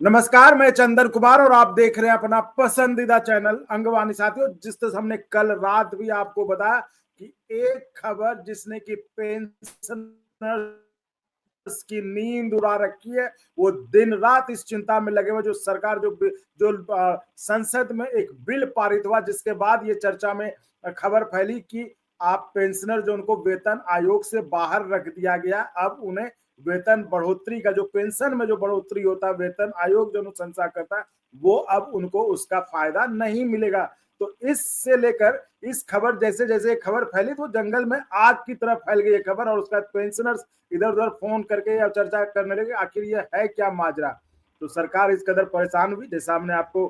नमस्कार, मैं चंदन कुमार और आप देख रहे हैं अपना पसंदीदा चैनल अंगवानी। साथियों, जिस तरह हमने कल रात भी आपको बताया कि एक खबर जिसने की पेंशनर्स की नींद उड़ा रखी है, वो दिन रात इस चिंता में लगे हुए जो सरकार जो संसद में एक बिल पारित हुआ, जिसके बाद ये चर्चा में खबर फैली कि आप पेंशनर जो उनको वेतन आयोग से बाहर रख दिया गया, अब उन्हें वेतन बढ़ोतरी का जो पेंशन में जो बढ़ोतरी होता है, वेतन आयोग जो अनुशंसा करता है, वो अब उनको उसका फायदा नहीं मिलेगा। तो इससे लेकर इस खबर जैसे जैसे खबर फैली तो जंगल में आग की तरह फैल गई ये खबर, और उसका पेंशनर्स इधर उधर फोन करके या चर्चा करने लगे आखिर ये है क्या माजरा। तो सरकार इस कदर परेशान हुई, जैसा हमने आपको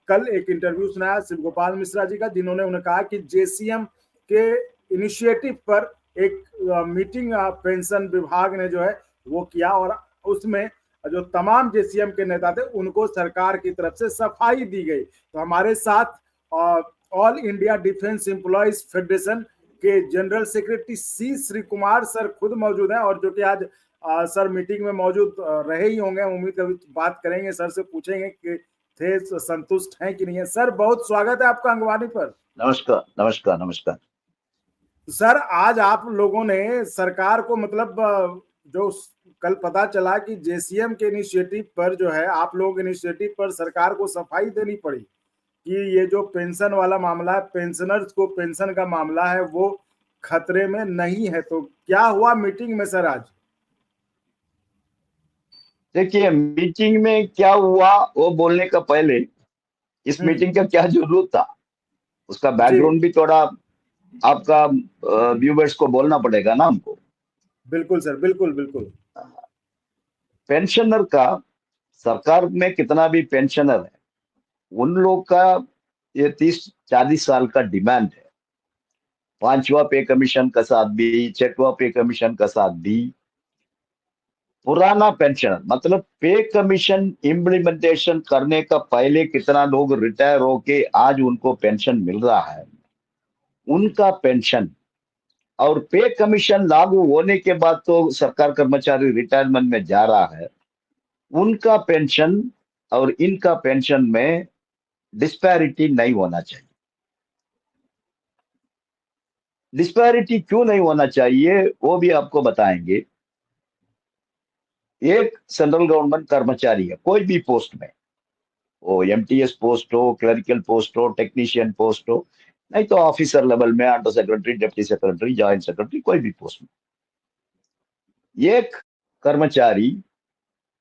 कल एक इंटरव्यू सुनाया शिव गोपाल मिश्रा जी का, जिन्होंने उन्हें कहा कि जेसीएम के इनिशिएटिव पर एक मीटिंग पेंशन विभाग ने जो है वो किया, और उसमें जो तमाम जेसीएम के नेता थे उनको सरकार की तरफ से सफाई दी गई। तो हमारे साथ all India defence employees federation के जनरल सेक्रेटरी सी श्री कुमार सर खुद मौजूद हैं, और जो कि आज सर मीटिंग में मौजूद रहे ही होंगे। उम्मीद कभी बात करेंगे, सर से पूछेंगे कि थे संतुष्ट हैं कि नहीं है। सर, बहुत स्वागत है आपका अंगवानी पर। नमस्कार नमस्कार नमस्कार। सर, आज आप लोगों ने सरकार को मतलब जो कल पता चला कि जेसीएम के इनिशिएटिव पर जो है, आप लोग इनिशिएटिव पर सरकार को सफाई देनी पड़ी कि ये जो पेंशन वाला मामला है, पेंशनर्स को पेंशन का मामला है, वो खतरे में नहीं है। तो क्या हुआ मीटिंग में सर आज? देखिए, मीटिंग में क्या हुआ वो बोलने का पहले इस मीटिंग का क्या जरूरत था उसका जी, बैकग्राउंड भी थोड़ा आपका व्यूवर्स को बोलना पड़ेगा ना हमको। बिल्कुल सर, बिल्कुल बिल्कुल। पेंशनर का सरकार में कितना भी पेंशनर है, उन लोग का ये 30-40 साल का डिमांड है। 5वां पे कमीशन का साथ भी, 6वां पे कमीशन का साथ भी। पुराना पेंशनर मतलब पे कमीशन इम्प्लीमेंटेशन करने का पहले कितना लोग रिटायर होके आज उनको पेंशन मिल रहा है, उनका पेंशन और पे कमीशन लागू होने के बाद तो सरकार कर्मचारी रिटायरमेंट में जा रहा है, उनका पेंशन और इनका पेंशन में डिस्पैरिटी नहीं होना चाहिए। डिस्पैरिटी क्यों नहीं होना चाहिए वो भी आपको बताएंगे। एक सेंट्रल गवर्नमेंट कर्मचारी है कोई भी पोस्ट में, वो एमटीएस पोस्ट हो, क्लरिकल पोस्ट हो, टेक्नीशियन पोस्ट हो, नहीं तो ऑफिसर लेवल में under secretary, deputy secretary, joint secretary, कोई भी पोस्ट में एक कर्मचारी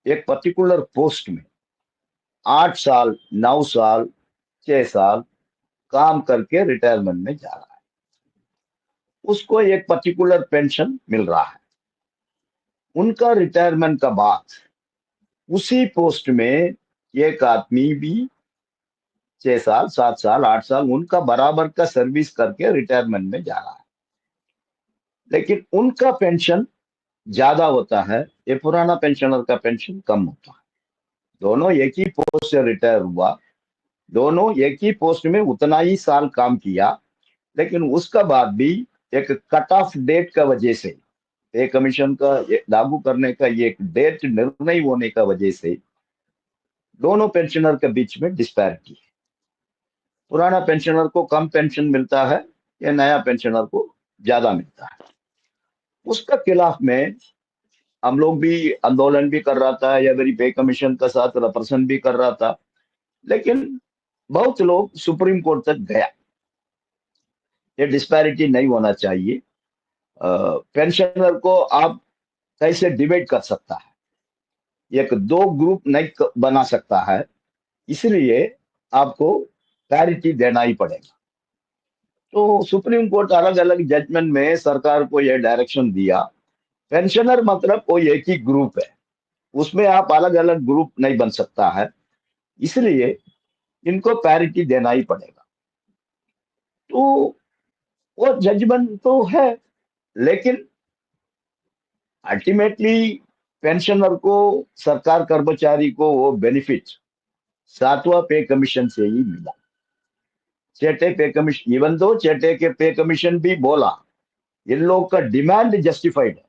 एक पर्टिकुलर पोस्ट में 8 साल, 9 साल, 6 साल काम करके रिटायरमेंट में जा रहा है, उसको एक पर्टिकुलर पेंशन मिल रहा है। उनका रिटायरमेंट का बाद उसी पोस्ट में एक आदमी भी 6 साल, 7 साल, 8 साल उनका बराबर का सर्विस करके रिटायरमेंट में जा रहा है, लेकिन उनका पेंशन ज्यादा होता है, ये पुराना पेंशनर का पेंशन कम होता है। दोनों एक ही पोस्ट से रिटायर हुआ, दोनों एक ही पोस्ट में उतना ही साल काम किया, लेकिन उसका बाद भी एक कट ऑफ डेट का वजह से, पे कमीशन का लागू करने का ये एक डेट निर्णय होने का वजह से दोनों पेंशनर के बीच में डिस्पैरिटी है। पुराना पेंशनर को कम पेंशन मिलता है या नया पेंशनर को ज्यादा मिलता है। उसका खिलाफ में हम लोग भी आंदोलन भी कर रहा था या मेरी पे कमीशन का साथ रिप्रेजेंट भी कर रहा था, लेकिन बहुत लोग सुप्रीम कोर्ट तक गया, ये डिस्पैरिटी नहीं होना चाहिए। पेंशनर को आप कैसे डिवाइड कर सकता है, एक दो ग्रुप नहीं बना सकता है, इसलिए आपको पैरिटी देना ही पड़ेगा। तो सुप्रीम कोर्ट अलग अलग जजमेंट में सरकार को यह डायरेक्शन दिया, पेंशनर मतलब कोई एक ही ग्रुप है, उसमें आप अलग अलग ग्रुप नहीं बन सकता है, इसलिए इनको पैरिटी देना ही पड़ेगा। तो वो जजमेंट तो है, लेकिन अल्टीमेटली पेंशनर को, सरकार कर्मचारी को वो बेनिफिट 7वां पे कमीशन से ही मिला। छठे पे कमीशन, इवन दो छठे के पे कमीशन भी बोला इन लोग का डिमांड जस्टिफाइड है,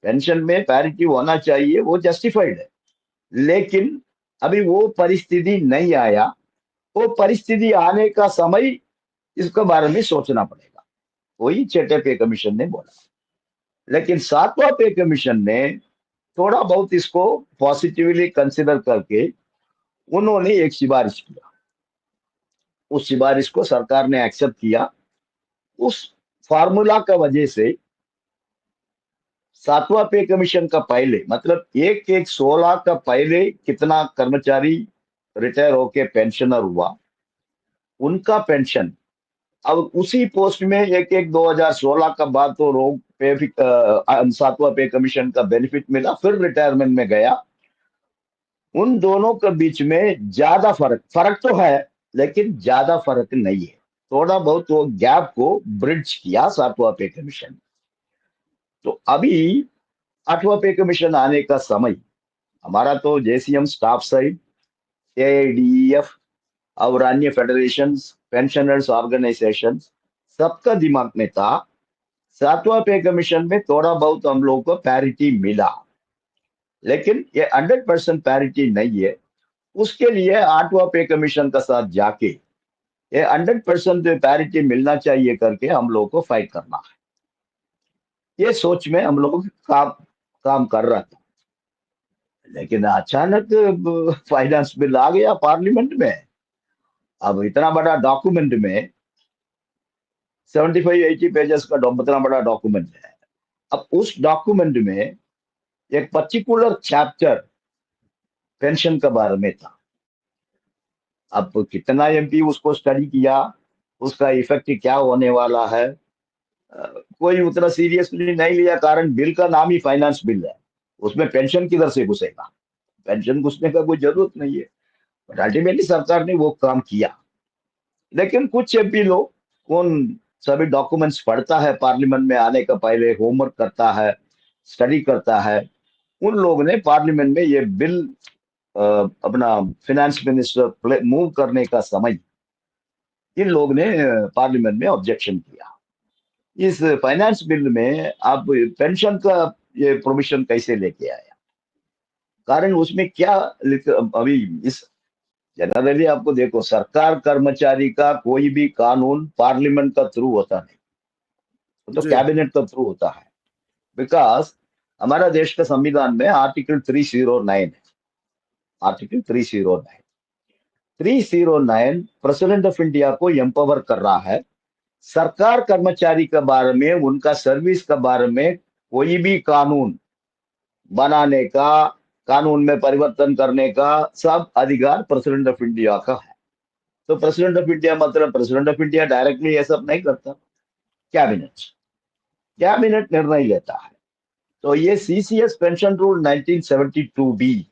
पेंशन में पैरिटी होना चाहिए, वो जस्टिफाइड है, लेकिन अभी वो परिस्थिति नहीं आया। वो परिस्थिति आने का समय इसके बारे में सोचना पड़ेगा, वही छठे पे कमीशन ने बोला। लेकिन सातवां पे कमीशन ने थोड़ा बहुत इसको पॉजिटिवली कंसिडर करके उन्होंने एक सिफारिश किया। उस सिफारिश को सरकार ने एक्सेप्ट किया। उस फार्मूला का वजह से सातवां पे कमीशन का पहले, मतलब एक एक 16 का पहले कितना कर्मचारी रिटायर होके पेंशनर हुआ, उनका पेंशन अब उसी पोस्ट में एक एक 2016 का बाद तो रोग पे भी सातवां पे कमीशन का बेनिफिट मिला, फिर रिटायरमेंट में गया। उन दोनों के बीच में ज्यादा फर्क फर्क तो है, लेकिन ज्यादा फर्क नहीं है। थोड़ा बहुत वो गैप को ब्रिज किया सातवां पे कमीशन। तो अभी आठवां पे कमीशन आने का समय, हमारा तो जेसीएम स्टाफ साइड, एआईडीईएफ और अन्य फेडरेशन, पेंशनर्स ऑर्गेनाइजेशन, सबका दिमाग में था सातवां पे कमीशन में थोड़ा बहुत हम लोगों को पैरिटी मिला, लेकिन ये 100% पैरिटी नहीं है। उसके लिए आठवां पे कमीशन का साथ जाके ये 100% पैरिटी मिलना चाहिए करके हम लोगों को फाइट करना है। ये सोच में हम लोग काम काम कर रहा था, लेकिन अचानक फाइनेंस बिल आ गया पार्लियामेंट में। अब इतना बड़ा डॉक्यूमेंट में 75-80 पेजेस का इतना बड़ा डॉक्यूमेंट है। अब उस डॉक्यूमेंट में एक पर्टिकुलर चैप्टर पेंशन के बारे में था। अब कितना एमपी उसको स्टडी किया, उसका इफेक्ट क्या होने वाला है, कोई उतना सीरियसली नहीं लिया, कारण बिल का नाम ही फाइनेंस बिल है। उसमें पेंशन किधर से घुसेगा, पेंशन घुसने का कोई जरूरत नहीं है। बट अल्टीमेटली सरकार ने वो काम किया। लेकिन कुछ एमपी लोग कौन सभी डॉक्यूमेंट्स पढ़ता है, पार्लियामेंट में आने का पहले होमवर्क करता है, स्टडी करता है, उन लोगों ने पार्लियामेंट में ये बिल अपना फाइनेंस मिनिस्टर मूव करने का समय इन लोग ने पार्लियामेंट में ऑब्जेक्शन किया। इस फाइनेंस बिल में आप पेंशन का ये प्रोविजन कैसे लेके आया, कारण उसमें क्या अभी इस जनरली आपको देखो, सरकार कर्मचारी का कोई भी कानून पार्लियामेंट का थ्रू होता नहीं, वो तो जी कैबिनेट का थ्रू होता है। बिकॉज हमारा देश का संविधान में आर्टिकल 309 है। आर्टिकल 309 309 प्रेसिडेंट ऑफ इंडिया को एम्पावर कर रहा है सरकार कर्मचारी के बारे में, उनका सर्विस के बारे में कोई भी कानून बनाने का, कानून में परिवर्तन करने का सब अधिकार प्रेसिडेंट ऑफ इंडिया का है। तो प्रेसिडेंट ऑफ इंडिया मतलब प्रेसिडेंट ऑफ इंडिया डायरेक्टली ये सब नहीं करता, कैबिनेट कैबिनेट निर्णय लेता है। तो ये CCS pension rule 1972 by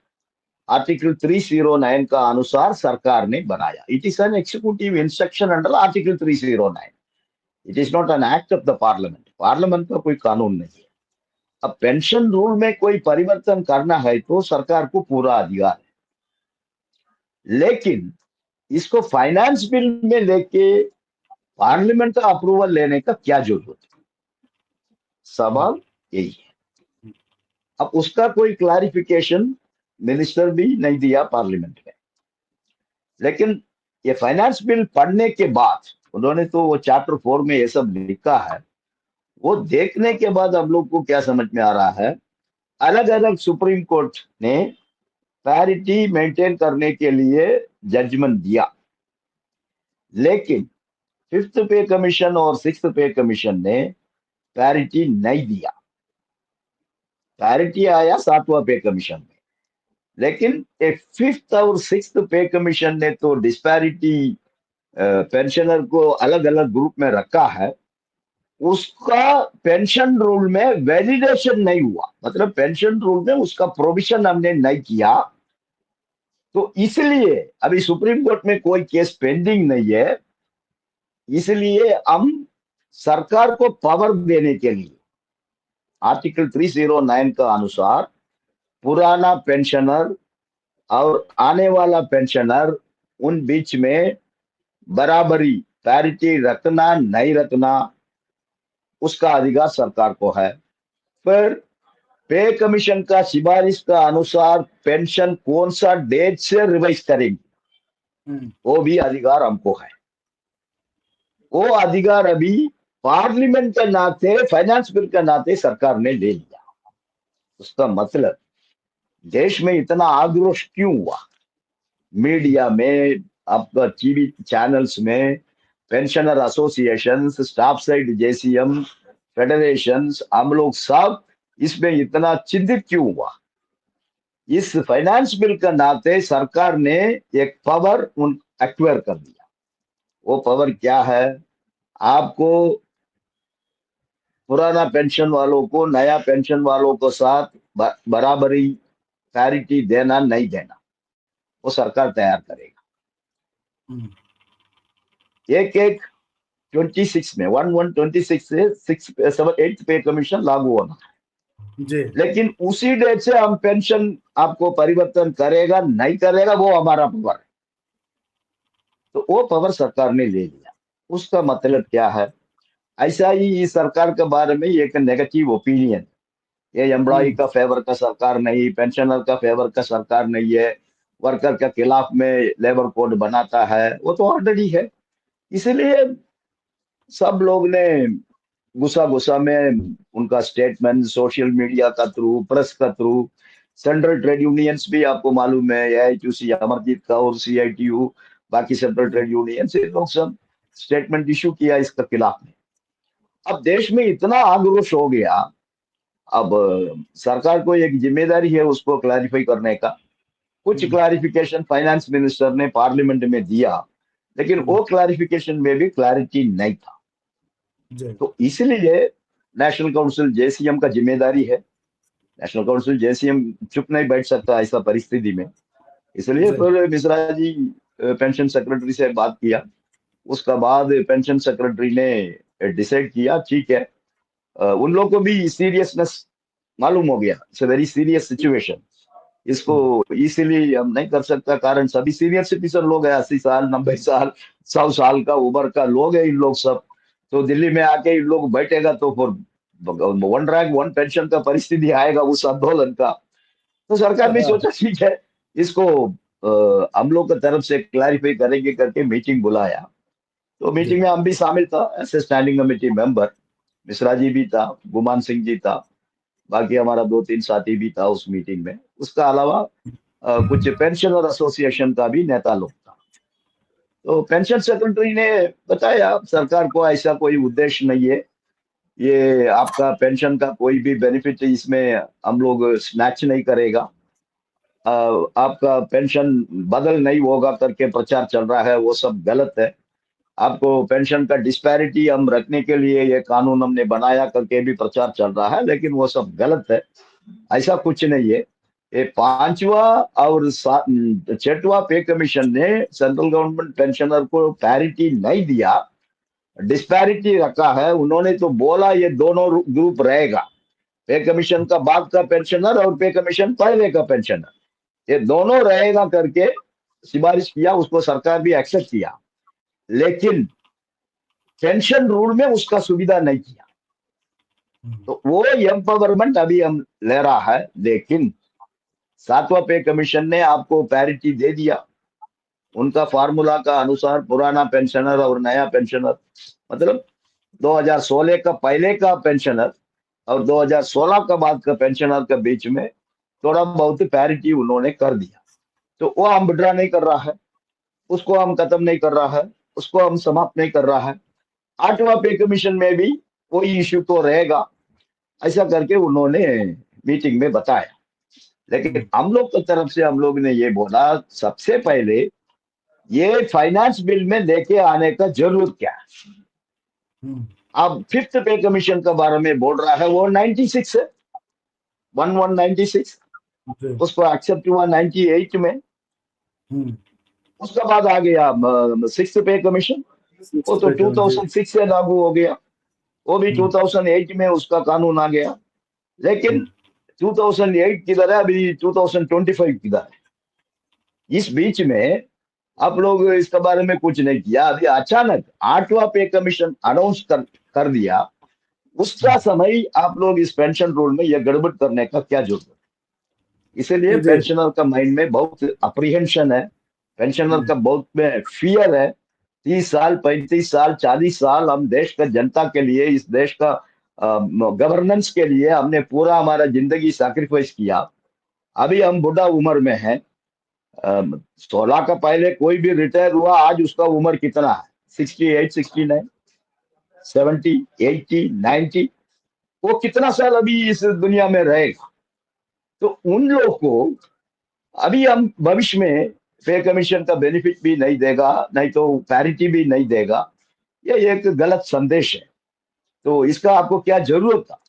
article 309 का अनुसार सरकार ने बनाया। It is an executive instruction under article 309। It is not an act of the parliament. Parliament का कोई कानून नहीं है। अब पेंशन रूल में कोई परिवर्तन करना है तो सरकार को पूरा अधिकार है, लेकिन इसको फाइनेंस बिल में लेके पार्लियामेंट का अप्रूवल लेने का क्या जरूरत है, सवाल यही है। अब उसका कोई क्लैरिफिकेशन मिनिस्टर भी नहीं दिया पार्लियामेंट में। लेकिन ये फाइनेंस बिल पढ़ने के बाद उन्होंने तो वो चैप्टर 4 में ये सब लिखा है, वो देखने के बाद हम लोग को क्या समझ में आ रहा है, अलग अलग सुप्रीम कोर्ट ने पैरिटी मेंटेन करने के लिए जजमेंट दिया, लेकिन फिफ्थ पे कमीशन और सिक्स्थ पे कमीशन ने पैरिटी नहीं दिया। पैरिटी आया सातवां पे कमीशन में, लेकिन एक फिफ्थ और सिक्स्थ पे कमीशन ने तो डिस्पैरिटी पेंशनर को अलग अलग ग्रुप में रखा है। उसका पेंशन रूल में वैलिडेशन नहीं हुआ, मतलब पेंशन रूल में उसका प्रोविजन हमने नहीं किया। तो इसलिए अभी सुप्रीम कोर्ट में कोई केस पेंडिंग नहीं है, इसलिए हम सरकार को पावर देने के लिए आर्टिकल 309 का अनुसार पुराना पेंशनर और आने वाला पेंशनर उन बीच में बराबरी पैरिटी रखना नहीं रखना उसका अधिकार सरकार को है। फिर पे कमीशन का सिफारिश का अनुसार पेंशन कौन सा डेट से रिवाइज करेंगे, वो भी अधिकार हमको है। वो अधिकार अभी पार्लियामेंट के नाते, फाइनेंस बिल के नाते सरकार ने ले लिया। उसका मतलब देश में इतना आक्रोश क्यों हुआ? मीडिया में, आपका टीवी चैनल्स में, pensioner association, staff side JCM, federation, हम लोग सब इसमें इतना चिंतित क्यों हुआ? इस फाइनेंस बिल के नाते सरकार ने एक पावर एक्वायर कर दिया। वो पावर क्या है? आपको पुराना पेंशन वालों को नया पेंशन वालों को साथ बराबरी, पैरिटी देना नहीं देना, वो सरकार तैयार करेगा। एक एक 26 में 1126 से 6 7 8 पे कमीशन लागू होना जी। लेकिन उसी डेट से हम पेंशन आपको परिवर्तन करेगा नहीं करेगा वो हमारा पावर है। तो वो पावर सरकार ने ले लिया। उसका मतलब क्या है? ऐसा ही इस सरकार के बारे में एक नेगेटिव ओपिनियन, ये एम्प्लॉय का फेवर का सरकार नहीं, पेंशनर का फेवर का सरकार नहीं है, वर्कर के खिलाफ में लेबर कोड बनाता है, वो तो ऑलरेडी है। इसलिए सब लोग ने गुस्सा गुस्सा में उनका स्टेटमेंट सोशल मीडिया का थ्रू, प्रेस का थ्रू, सेंट्रल ट्रेड यूनियंस भी आपको मालूम है, एआईटीयूसी अमरजीत का और सीआईटीयू, बाकी सेंट्रल ट्रेड यूनियन से लोग सब स्टेटमेंट इशू किया इसके खिलाफ में। अब देश में इतना आक्रोश हो गया, अब सरकार को एक जिम्मेदारी है उसको क्लैरिफाई करने का। कुछ क्लैरिफिकेशन फाइनेंस मिनिस्टर ने पार्लियामेंट में दिया, लेकिन वो क्लैरिफिकेशन में भी क्लैरिटी नहीं था। तो इसलिए नेशनल काउंसिल जेसीएम का जिम्मेदारी है। नेशनल काउंसिल जेसीएम चुप नहीं बैठ सकता ऐसा परिस्थिति में। इसलिए फिर मिश्रा जी पेंशन सेक्रेटरी से बात किया, उसका बाद पेंशन सेक्रेटरी ने डिसाइड किया ठीक है, उन लोगों को भी सीरियसनेस मालूम हो गया, it's a very serious situation, इसको इसीलिए हम नहीं कर सकता, कारण सभी सीनियर सिटीजन लोग हैं, 80 साल 90 साल 100 साल का उम्र का लोग हैं इन लोग सब। तो दिल्ली में आके इन लोग बैठेगा तो फिर वन रैंक वन पेंशन का परिस्थिति आएगा उस आंदोलन का। तो सरकार ने सोचा ठीक है इसको हम लोग की तरफ से क्लैरिफाई करेंगे करके मीटिंग बुलाया। तो मीटिंग में हम भी शामिल था as a standing committee member, Mishra ji भी था, गुमान सिंह जी था, बाकी हमारा 2-3 साथी भी था उस मीटिंग में। उसका अलावा कुछ पेंशनर एसोसिएशन का भी नेता लोग था। तो पेंशन सेक्रेटरी ने बताया सरकार को ऐसा कोई उद्देश्य नहीं है, ये आपका पेंशन का कोई भी बेनिफिट इसमें हम लोग स्नैच नहीं करेगा, आपका पेंशन बदल नहीं होगा करके प्रचार चल रहा है, वो सब गलत है। आपको पेंशन का डिस्पैरिटी हम रखने के लिए ये कानून हमने बनाया करके भी प्रचार चल रहा है, लेकिन वो सब गलत है, ऐसा कुछ नहीं है। ये 5वां और 6वां पे कमीशन ने सेंट्रल गवर्नमेंट पेंशनर को पैरिटी नहीं दिया, डिस्पैरिटी रखा है। उन्होंने तो बोला ये दोनों ग्रुप रहेगा, पे कमीशन का बाद का पेंशनर और पे कमीशन पहले का पेंशनर, ये दोनों रहेगा करके सिफारिश किया, उसको सरकार भी एक्सेप्ट किया, लेकिन पेंशन रूल में उसका सुविधा नहीं किया। तो वो एम्पावरमेंट अभी हम ले रहा है, लेकिन 7वां पे कमीशन ने आपको पैरिटी दे दिया, उनका फार्मूला का अनुसार पुराना पेंशनर और नया पेंशनर, मतलब 2016 का पहले का पेंशनर और 2016 का बाद का पेंशनर के बीच में थोड़ा बहुत पैरिटी उन्होंने कर दिया। तो वो हम विड्रा नहीं कर रहा है, उसको हम खत्म नहीं कर रहा है, उसको हम समाप्त नहीं कर रहा है। 8वां पे कमीशन में भी कोई इश्यू तो रहेगा, ऐसा करके उन्होंने मीटिंग में बताया। लेकिन हम लोग की तरफ से हम लोग ने ये बोला सबसे पहले ये फाइनेंस बिल में लेके आने का जरूरत क्या है। अब 5th पे कमीशन के बारे में बोल रहा है, वो 96 है, 1196, उसको एक्सेप्ट हुआ 98 में, उसके बाद आ गया 6th पे कमीशन, वो तो 2006 से लागू हो गया, वो भी 2008 में उसका कानून आ गया। लेकिन 2008 किधर है, अभी 2025 किधर है? इस बीच में आप लोग इसके बारे में कुछ नहीं किया। अभी अचानक 8वां पे कमीशन अनाउंस कर दिया, उसका समय आप लोग इस पेंशन रूल में यह गड़बड़ करने का क्या जरूरत है? इसीलिए जी। पेंशनर का माइंड में बहुत अप्रीहेंशन है, पेंशनर हम्म, का बहुत में फियर है। 30 साल, 35 साल, 40 साल हम देश का जनता के लिए, इस देश का गवर्नेंस के लिए हमने पूरा हमारा जिंदगी सैक्रिफाइस किया। अभी हम बुढ़ा उम्र में हैं। 16 का पहले कोई भी रिटायर हुआ, आज उसका उम्र कितना है? 68, 69, 70, 80, 90। वो कितना साल अभी इस दुनिया में रहेगा? तो उन लोग को अभी हम भविष्य में पे कमीशन का बेनिफिट भी नहीं देगा, नहीं तो पैरिटी भी नहीं देगा। ये एक गलत संदेश है। तो इसका आपको क्या जरूरत था?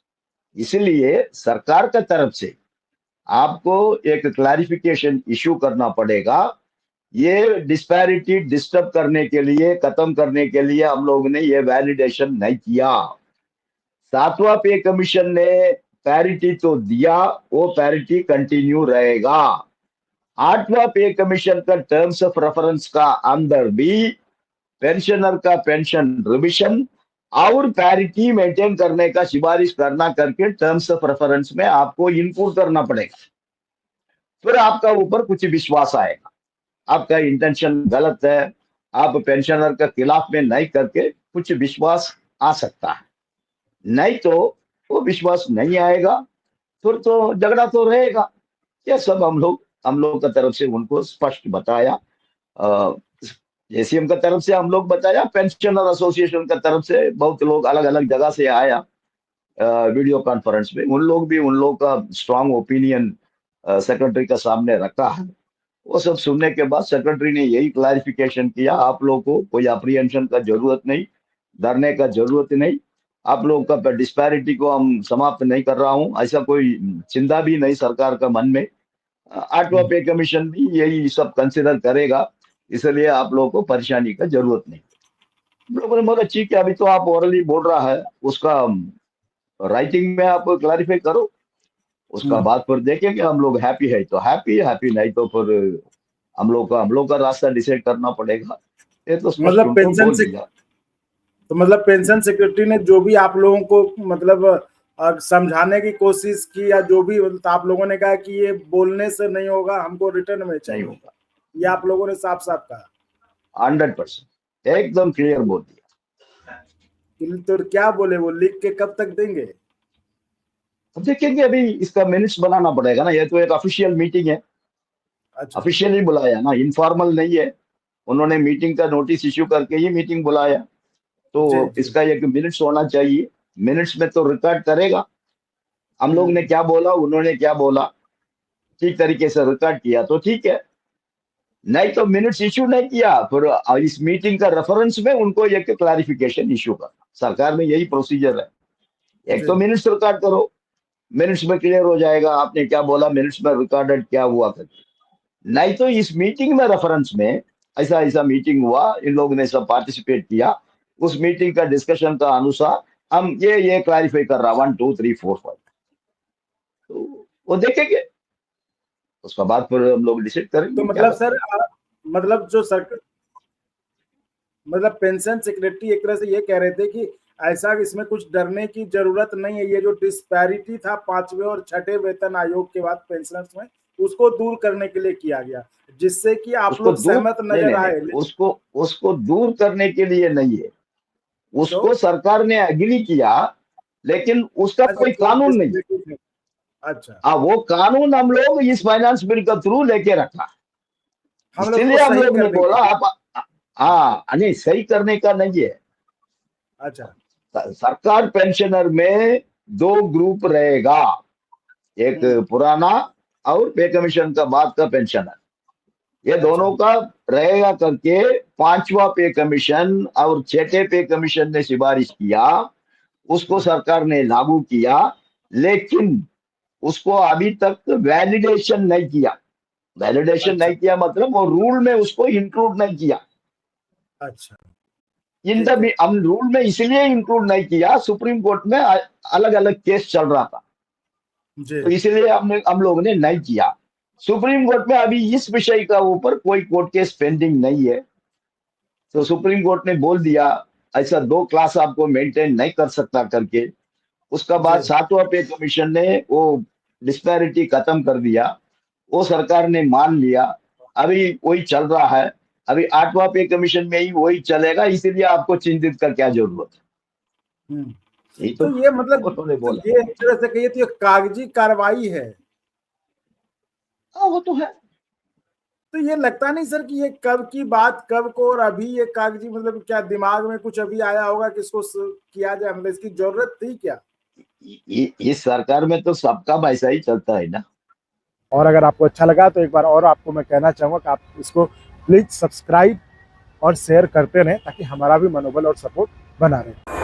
इसलिए सरकार का तरफ से आपको एक क्लैरिफिकेशन इशू करना पड़ेगा। ये डिस्पैरिटी डिस्टर्ब करने के लिए, खत्म करने के लिए हम लोग ने ये वैलिडेशन नहीं किया। 7वां पे कमीशन ने पैरिटी तो दिया, वो पैरिटी कंटिन्यू रहेगा। 8वां पे कमीशन का टर्म्स ऑफ रेफरेंस का अंदर भी पेंशनर का पेंशन रिविजन और पैरिटी मेंटेन करने का सिफारिश करना करके टर्म्स ऑफ रेफरेंस में आपको इंक्लूड करना पड़ेगा। फिर आपका ऊपर कुछ विश्वास आएगा। आपका इंटेंशन गलत है, आप पेंशनर के खिलाफ में नहीं करके कुछ विश्वास आ सकता है। नहीं तो वो विश्वास नहीं आएगा, फिर तो झगड़ा तो रहेगा। ये सब हम लोग का तरफ से उनको स्पष्ट बताया। जेसीएम का तरफ से हम लोग बताया, पेंशनर एसोसिएशन का तरफ से बहुत लोग अलग अलग जगह से आया वीडियो कॉन्फ्रेंस में। उन लोग भी उन लोग का स्ट्रांग ओपिनियन सेक्रेटरी का सामने रखा है। वो सब सुनने के बाद सेक्रेटरी ने यही क्लैरिफिकेशन किया, आप लोग को कोई अप्रीहेंशन का जरूरत नहीं, डरने का जरूरत नहीं। आप लोग का डिस्पैरिटी को हम समाप्त नहीं कर रहा हूँ, ऐसा कोई चिंता भी नहीं सरकार का मन में। 8वां पे कमीशन भी यही सब कंसिडर करेगा, इसलिए आप लोगों को परेशानी का जरूरत नहीं। हम लोगों ने बोला ठीक है, अभी तो आप ओरली बोल रहा है, उसका राइटिंग में आप क्लैरिफाई करो, उसका हम्म। बाद फिर देखेंगे। हम लोग हैप्पी है तो हैप्पी, हैप्पी नहीं तो फिर हम लोग का रास्ता डिसाइड करना पड़ेगा। ये तो स्पष्ट मतलब उनको पेंशन बोल से, दिया। तो मतलब पेंशन सेक्रेटरी ने जो भी आप लोगों को मतलब समझाने की कोशिश की, या जो भी तो आप लोगों ने कहा कि ये बोलने से नहीं होगा, हमको रिटर्न में नहीं चाहिए, होगा। ये आप लोगों ने साफ साफ कहा? 100% एकदम क्लियर बोल दिया। तो क्या बोले वो, लिख के कब तक देंगे? अब देखेंगे, अभी इसका मिनट्स बनाना पड़ेगा ना। ये तो एक ऑफिशियल मीटिंग है, अच्छा। ऑफिशियली बुलाया ना, इनफॉर्मल नहीं है। उन्होंने मीटिंग का नोटिस इश्यू करके ही मीटिंग बुलाया, तो जी जी। इसका एक मिनट्स होना चाहिए। मिनट्स में तो रिकॉर्ड करेगा हम लोग ने हम्म। क्या बोला, उन्होंने क्या बोला, ठीक तरीके से रिकॉर्ड किया तो ठीक है। नहीं तो मिनट्स इश्यू नहीं किया, फिर इस मीटिंग का रेफरेंस में उनको एक क्लैरिफिकेशन इश्यू करना, सरकार में यही प्रोसीजर है। एक जी। तो मिनट्स रिकॉर्ड करो, मिनट्स में क्लियर हो जाएगा आपने क्या बोला, मिनट्स में रिकॉर्डेड क्या हुआ करके। नहीं तो इस मीटिंग में रेफरेंस में ऐसा ऐसा मीटिंग हुआ, इन लोगों ने सब पार्टिसिपेट किया, उस मीटिंग का डिस्कशन का अनुसार हम ये क्लैरिफाई कर रहा 1 2 3 4 5, तो वो देखेंगे, उसका बाद फिर हम लोग डिसाइड तो करेंगे क्या मतलब करना सर है। मतलब जो सरकार, मतलब पेंशन सेक्रेटरी एक तरह से ये कह रहे थे कि ऐसा इसमें कुछ डरने की जरूरत नहीं है, ये जो डिस्पैरिटी था 5वें और 6ठे वेतन आयोग के बाद पेंशनर्स में, उसको दूर करने के लिए किया गया, जिससे कि आप उसको लोग दूर, सहमत नहीं नजर नहीं नहीं, आए। उसको उसको दूर करने के लिए नहीं है, तो उसको सरकार ने एग्री किया, लेकिन उसका अच्छा, कोई जो कानून नहीं। डिस्पैरिटी थे। अच्छा, वो कानून हम लोग इस फाइनेंस बिल के थ्रू लेके रखा, हम लोग इसीलिए को हम सही लोग ने करने के बोला लिए। आप, हाँ नहीं, सही करने का नहीं है। अच्छा। सरकार पेंशनर में दो ग्रुप रहेगा, एक हम्म। पुराना और पे कमीशन का बाद का पेंशनर, ये अच्छा। दोनों का रहेगा करके 5वां पे कमीशन और 6ठे पे कमीशन ने सिफारिश किया, उसको हम्म। सरकार ने लागू किया। लेकिन उसको अभी तक वैलिडेशन नहीं किया। वैलिडेशन अच्छा। नहीं किया मतलब वो रूल में उसको इंक्लूड नहीं किया। अच्छा। इन ठीक है। हम रूल में इसलिए इंक्लूड नहीं किया, सुप्रीम कोर्ट में अलग अलग केस चल रहा था, जी। तो इसलिए हम लोगों ने नहीं किया। सुप्रीम कोर्ट में अभी इस विषय का ऊपर कोई कोर्ट केस पेंडिंग नहीं है, तो सुप्रीम कोर्ट ने बोल दिया ऐसा 2 क्लास आपको मेंटेन नहीं कर सकता करके। उसका बाद जी 7वां पे कमीशन ने वो डिस्पैरिटी खत्म कर दिया, वो सरकार ने मान लिया, अभी वही चल रहा है, अभी 8वां पे कमीशन में ही वही चलेगा, इसीलिए आपको चिंतित का क्या जरूरत है। हम्म। यही तो तो ये मतलब, उन्होंने तो बोला। ये एक तरह से कहिए तो ये कागजी कार्रवाई है। हाँ वो तो है। तो ये लगता नहीं सर कि ये कब की बात कब को, और अभी ये कागजी मतलब क्या दिमाग में कुछ अभी आया होगा कि इसको किया जाए, मतलब इसकी जरूरत थी क्या? इस सरकार में तो सबका वैसा ही चलता है ना। और अगर आपको अच्छा लगा तो एक बार और आपको मैं कहना चाहूंगा कि आप इसको प्लीज सब्सक्राइब और शेयर करते रहें ताकि हमारा भी मनोबल और सपोर्ट बना रहे।